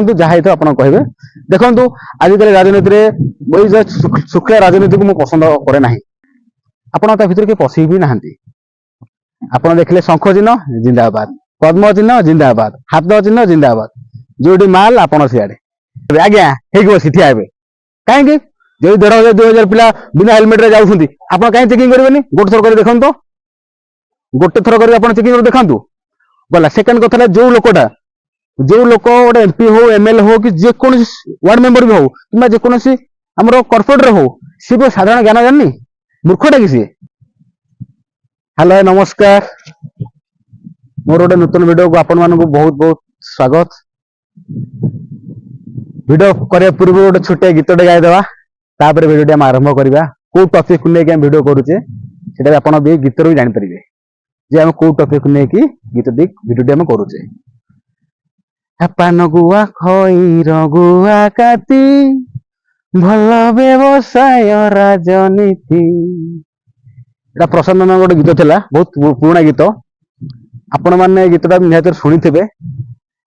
जहाँ तो आप कहे देखु आजिकल राजनीति में शुक्ला राजनीति को मुझे पसंद करे ना आपड़ भर के पशि भी ना आप देखिले शंख चिन्ह जिंदाबाद पद्म चिन्ह जिंदाबाद हाथ चिन्ह जिंदाबाद जो माल आपड़ सियाड़े आज्ञा ठीक ठिया कहीं जो 1500-2000 पिला बिना हेलमेट रे जाउछंती आपण काहे चेकिंग करबेनी गोटे थर कर देखन तो गोटे थर कर आपण चेकिंग कर देखंतु गला सेकंड कथा जो लोकटा जो लोक गोटे एमपी हो एमएलए हो कि जे कोन वार्ड मेंबर भी हो किबा जे कोन सी हमरो कॉर्पोरेट रे हो सी भी साधारण ज्ञान जाननी मूर्खटा कि सी हेलो नमस्कार मोर गोटे नूतन वीडियो को आपण मानक बहुत बहुत स्वागत वीडियो करे पूर्व गोटे छोटे गीतटे गाई देवा तापर वीडियो हम आरंभ करवा को टॉपिक को लेके हम वीडियो करूचे सेटा आपण भी गीत रो जानि परिबे जे हम को टॉपिक को लेके गीत दिक वीडियो हम करूचे पान गुआ खईर गुआ काती भल व्यवसाय राजनीति एटा प्रशांत नाम गोटे गीत थिला बहुत पुराना गीत आपण माने गीतटा निहात सुनी थिबे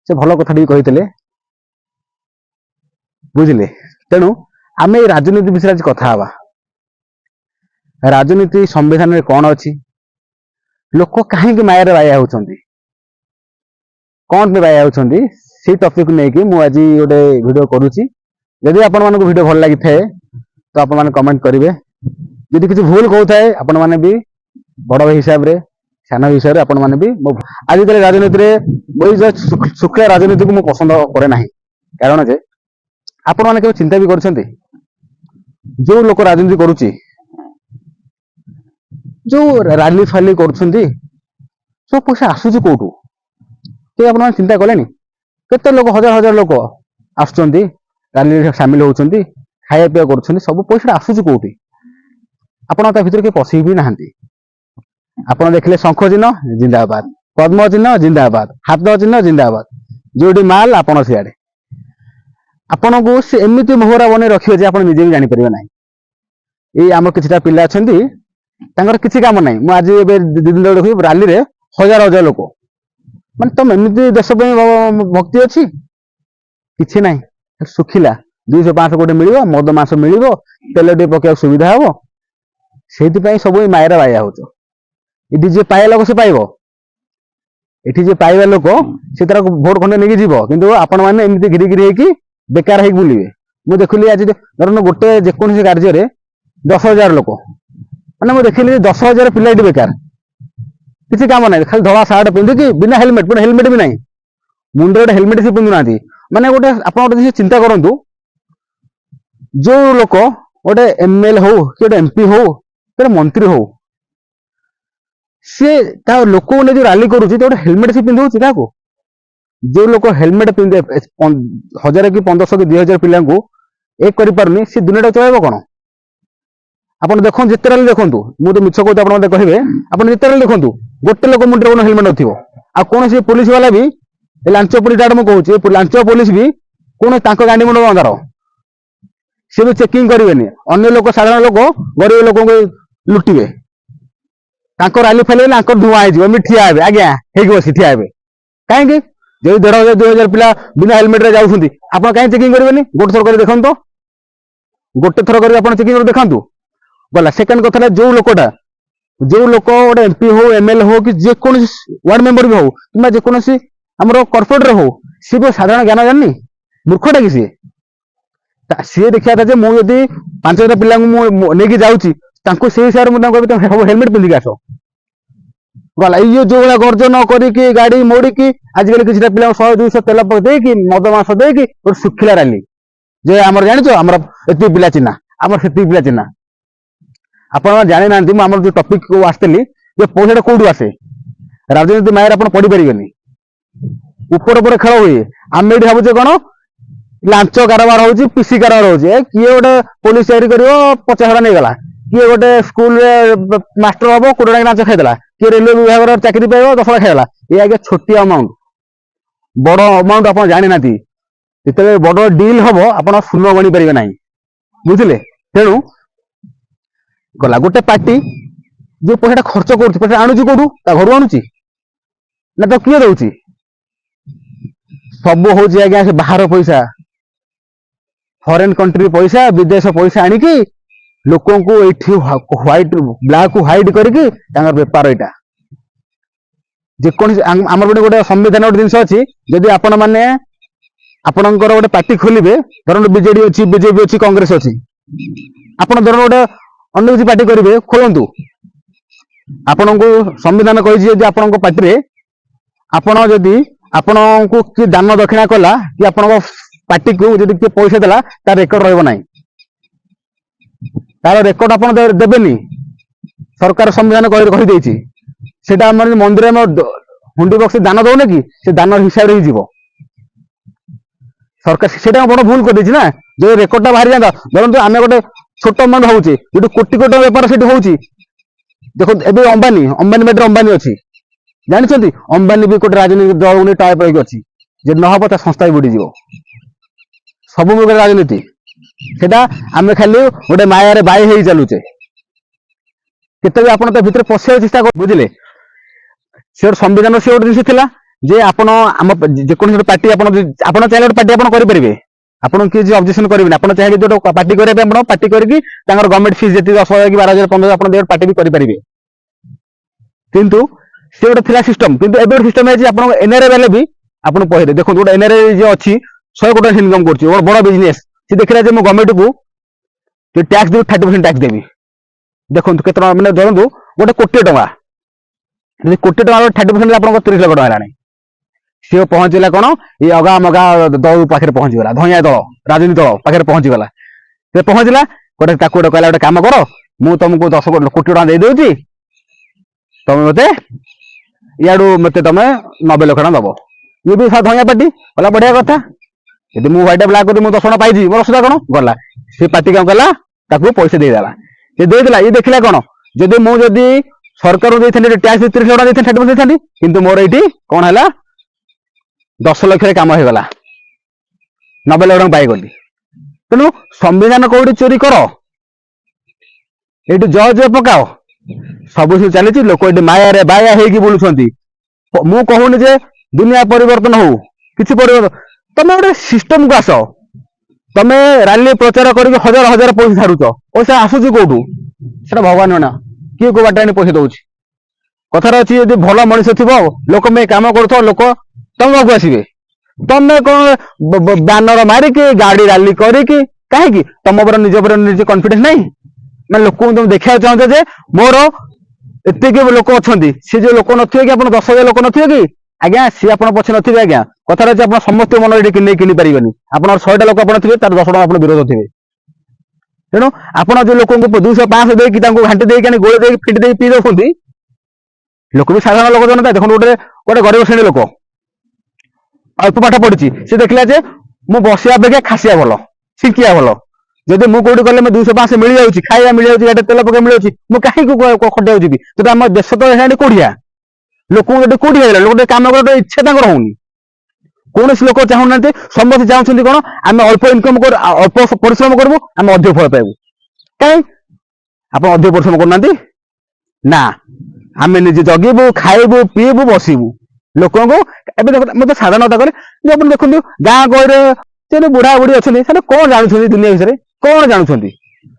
से भल कथा टी कहितले बुझिले तेनु आमे राजनीति विषय आज कथा हवा राजनीति संविधान में कौन अच्छी लोक कहीं माया बाया होती कौन पे बाया होती से टॉपिक नहीं मु आज गोटे वीडियो करुच्ची जदि आपण मानक वीडियो भल लगी थाए तो आपण माने कमेंट करेंगे जदि किसी भूल कहता है आपण माने भी बड़ हिसाब रे सान हिसाब से आपण माने भी आजिकल राजनीति में शुक्ला राजनीति को मुझे पसंद करे ना कारण जे आपण माने केबे चिंता भी करछन्ते जो लोक राजनीति करुच्ची जो रैली फाली करुछन्ती सब पैसा आसुची कोठू ते आपण माने चिंता कलेनी केते लोक हजार हजार लोक आसुचन्ती रैली शामिल होउचन्ती खाया पिया करुछन्ती सब पैसा आसुची कोठी आपण ता भीतर के पशि भी नाहंती आपण देखिले शंख चिन्ह जिंदाबाद पद्म चिन्ह जिंदाबाद हाथ चिन्ह जिंदाबाद जोडी माल आपण सियाड़े आपण को से एमिति मोहरा बने रखियो जे आपण निजे भी जानि परिबे नाही ए आम किछटा पिला अछंती तांगर किछि काम नाही मु आज एबे दिन देखि रैली रे हजार हजार लोक माने तम एमिति देश पे भक्ति अछि किछि नाही सुखिला 200-500 कोटी मिलिबो मद मास मिलिबो तेलटी पके सुविधा हबो सेति पई सब मायरा बाया होचो इडी जे पाए लोक से पाइबो एठी जे पाइबा लोक से तरह वोट खंडे नेकी जीवो किंतु आपण माने एमिति गिरी गिरी हेकी बेकार हेक बुलिबे मु देखली आज धरन गोटे जेकोसी कार्य रे 10,000 लोक माने मु देखली 10,000 पिला बेकार किसी काम ना खाली धला सार्ट पिंधि बिना हेलमेट पुणे हेलमेट भी नहीं मुंडे गोटे हेलमेट से पिंधु ना माने गोटे आप गोटे चिंता करंतु जो लोक गोटे एमएलए हो कि गोटे एमपी हो कि मंत्री हो सी लोक ने जो रैली करुच्ची गोटे हेलमेट से पिंधु क्या जो लोक हेलमेट पिंधे 1000 कि 1500 कि 2000 पिला एक करें सी दुनिया चल कौन आप देखो जिते रैली देखूँ मुझे मिछ कहते आप कहे आप जिते रैली देखूँ गोटे लोक मुंडे कौन हेलमेट नथिबो आ कौन सी पुलिस वाला भी लांच पुलिस डाट मुझे कहूँ लांच पुलिस भी कौन गांडी मुंड अंधार सी भी चेकिंग करेंगे अन्य लोक साधारण लोक गरीब लोक लुटिबे रैली फैल धुआं हो ठिया आज्ञा ठीक ठिया कहीं जो 1500-2000 पिला बिना हेलमेट रे जाउछंती आपण काहे चेकिंग करबेनी गोटे थर कर देखन तो गोटे थर कर आपण चेकिंग कर देखंतु गला सेकंड कथा जो लोकटा जो लोक गोटे एमपी हो एमएलए हो कि जे कोन वार्ड मेंबर भी हो किबा जे कोन सी हमरो कॉर्पोरेट रे हो सी भी साधारण ज्ञान जाननी मूर्खटा कि सी देखिया था जे मु यदि 5,000 पिला मु नेकी जाउची तांको से हिसाब रे मु तांको कहबे हेलमेट पिंधि आसो गला ये जो भाई गर्जन करी गाड़ी मोड़ी की आजिकल किसी पिला 100-200 तेल देकी मद मास देकी गोटे सुखिला रैली जे आमर जानिछ आमर एति पिला चिन्हा आमर सेति पिला चिन्हा आपण जानि नांती आमर जो टॉपिक को आस्तली जे पैसा कोठू आसे राजनीति मायर आपण पढ़ी परिबेनी ऊपर ऊपर खेल हुए आमे एठी भाबुचे कोन लांच कारोबार होउची पीसी कारोबार होउची किए गोटे पुलिस चाकरी करियो 50,000 नै गला किए गोटे स्कूल रे मास्टर हबो कोटडा नाच खाइदला कि रेलवे विभाग चाकरी पाइब 10 लाख खाइला ये आगे छोटी अमाउंट बड़ अमाउंट आप जानी ना जिते बड़ डील हम आप शून्य गणी पारे ना बुझे तेणु गला गोटे पार्टी जो पैसा खर्च कर आणुची कौटू घर आणुची ना तो किए दौची सब हूँ आज्ञा से बाहर पैसा फॉरेन कंट्री पैसा विदेश पैसा आनिकी लोकों को व्हाइट ब्लैक को हाइड करके बेपार यहाँ जेकोसी आम गोटे संविधान गोटे जिन अच्छी जदि आपण मैंने आपणकर गोटे पार्टी खोलिए धरन बीजेडी अच्छी बीजेपी अच्छी कांग्रेस अच्छी आप धरन गोटे अन्य किसी पार्टी करेंगे खोलतु आपण को संविधान कही आपण पार्टी आपण जदि आपण को किए दान दक्षिणा कला कि आपण पार्टी को जदि किए पैसा देला तार रेकर्ड रहिबो नाही तार रेकर्ड आपण देबेनी सरकार संविधान कही देछि सेटा हमर मंदिर में हुंडी बक्स दान दौने कि से दान हिसाब रे ही जीवो सरकार सेटा बड़ भूल कर देछि ना जो रेकर्ड बाहर जाता धरନ୍ତୁ आमे गोटे छोट मन होउछि गोटे कोटी कोटी व्यापार सेठी होउछि देखो एबे अंबानी अंबानी मेटर अंबानी अछि जानछन्ती अंबानी भी गोटे राजनीतिक दल उनी टाइप होइक अछि जे न हबो ता संस्था ही बुडी जीवो सब मुगे राजनीति सेटा आमे खाली गोटे माया रे बाई हेई चलुचे केते भी आपण त भितर पसे चेष्टा कर बुझिले से संविधान से गोटे जिनिस थिला जे आपण आम जे कोन पार्टी आपण चाहे गोटे पार्टी आपण करि परिबे आपण कि जे ऑब्जेक्शन करिबे आपण चाहे जे पार्टी करिबे आपण पार्टी करके तांगर गवर्नमेंट फीस जेति 10,000 कि 12,000 15,000 आपण दे पार्टी भी करि परिबे किंतु से गोटे थिला सिस्टम किंतु एबे सिस्टम है जे आपण एनआरए वाले भी आपण पहिले देखो गोटे एनआरए जे अछि 100 कोटी इनकम करछि और बड़ बिजनेस से देखिला जे मो गवर्नमेंट को जे टैक्स दे 30% टैक्स देबी देखो केतना माने धरंतु गोटे कोटी टका यदि कोटी टका 30% आपण 30 लाख टका हेलानी सी पहुंचला कौन ये अगा मगा दल पाखे पहुंचीगला धइया दल राजनीति दल पाखे पहुंचीगला से पहुंचला गोटे कहला गोटे काम कर मु तुमको 10 कोटी टका दे दूची तुम मते याडू मते तुम 90 लाख टका दब ये भी धइया पार्टी गला बढ़िया कथा यदि मु व्हाइट ब्लैक कर 10 टका पाइजी मोर सुधा कौन गला से पार्टी कौन कला ताकू पैसा देदेला से देदेला ये देखला कौन जदि मु जदि सरकार देथानी टैक्स 30 लाख टका देथानी 30% देथानी किंतु मोर एठी कौन हैला 10 लाख काम हो गला 90 लाख पाई गली तेणु संविधान कौटी चोरी कर ये जज पकाओ सब चली लोक ये माया रे बाया हो बुलूं मु कहूनी जे दुनिया परिवर्तन हो किसी परिवर्तन तुम गोटे सिस्टम को आस तुम रैली प्रचार कर हजार हजार पैसा छाड़ुच पैसा आसूची कौटू से भगवान ना किए को बाटे पैसा दौर कथार अच्छी यदि भल मनीष थी लोक में काम कर लोक तुम पाखु आसवे तुम कौन बैनर मारिकी गाड़ी रैली करिकी कहीं तुम निज निजे कॉन्फिडेंस नहीं मैं लोक तुम देखा चाहते जे मोर एतिक लोक अच्छा सी जो लोक नथिबे कि आप 10,000 लोक नथिबे कि आज्ञा सी आप पछे नथिबे आज्ञा कथार अच्छे आप समस्त मन नहीं किनी पारिबेनी आप 100टा लोक आप थे तार 10 टका आप विरोध थे तेणु आप जो लोक 200-500 देकी घाटी देकी गोड़ दे फिट दे पी दौरान लोक भी साधारण लोक जनता देखो गोटे गोटे गरीब श्रेणी लोक अल्प पाठ पढ़ी सी देखला जे मु बसिया अपेक्षा खासिया भल शिखिया भल जदि मु कौटी कले 200-500 मिल जाऊँ खाଇବା मिल जाऊँ तेल पकड़ मिल जाऊँ मु कहीं खटिया जी तो आम देश तो है कोड़िया लोक कोड़ी लोक कम कर इच्छा होनी कौन लोक चाहूना समस्त चाहते कौन आम अल्प इनकम कर अल्प परिश्रम करूँ आम अधिक फल पाइबू कहीं आप अधिक परिश्रम करना ना आम निजे जगीबू खाइबू पीबू बसबू लोक मतलब साधारणता करें देखो गाँ गहरे बुढ़ा बुढ़ी अच्छे से कौन जानते दुनिया विषय कौन जानते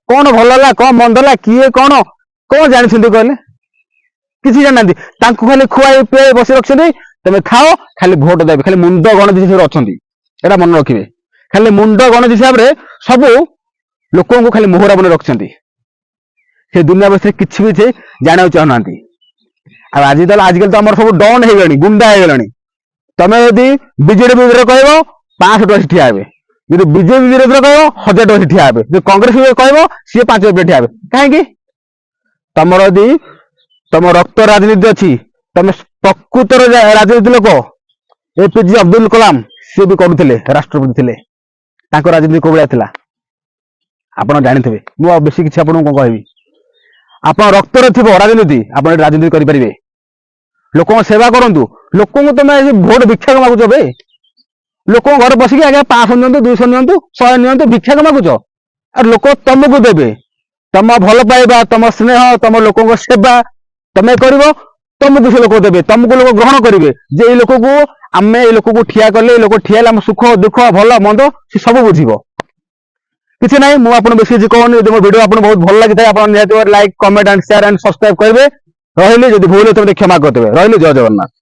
कौन भल है कौन मंद है किए कौन कौन जानते कहले किसी जाना खाली खुआई पिआई बस रखते तुम खाओ खाली भोट देवे खाली मुंड गणति हिसाब से अच्छा मन रखिए खाली मुंड गणति हिसाब से सब लोक खाली मोहरा बन रखते से दुनिया विषय किसी भी जाना चाहूना आजिकल तो आम सब डन हो गुंडा हो गलानी तुम यदि बीजेडी विरोध कह 500 टका ठिया हे जो बीजेपी विरोध कह 1000 टका ठिया हे जो कांग्रेस कह सी 5 रुपया ठिया हे कहीं तुम यदि तुम रक्त राजनीति अच्छी तुम प्रकृतर राजनीति लोक एपीजे अब्दुल कलाम सी भी करुले राष्ट्रपति थे राजनीति कौ भाया था आप जानते मुझे बेस किसी आपको कौन कहबी आप रक्तर थी राजनीति आप राजनीति करेंगे लोक सेवा करूँ लोक तुम भोट भिक्षा मागुच बे लोक घर बसिक आगे 500 नि 200 नि 100 नि भिक्षा मागुच और लोक तुमको देवे तुम भल पाइबा तुम स्नेह तुम लोक सेवा तुम कर तुमको से लोक देवे तुमको लोक ग्रहण करेंगे जे लोक को आमे ए लोक को ठिया कले लोक ठिया हेले आम सुख दुख भल मंद से सब बुझिबो किसी नहीं मु आपन बेसी जी कहनी यदि मो वीडियो आपन बहुत भल लागि थाए आपन निहाती like comment and share and subscribe करबे रहिले यदि भूल होते क्षमा करदेबे रहिले जय जगन्नाथ।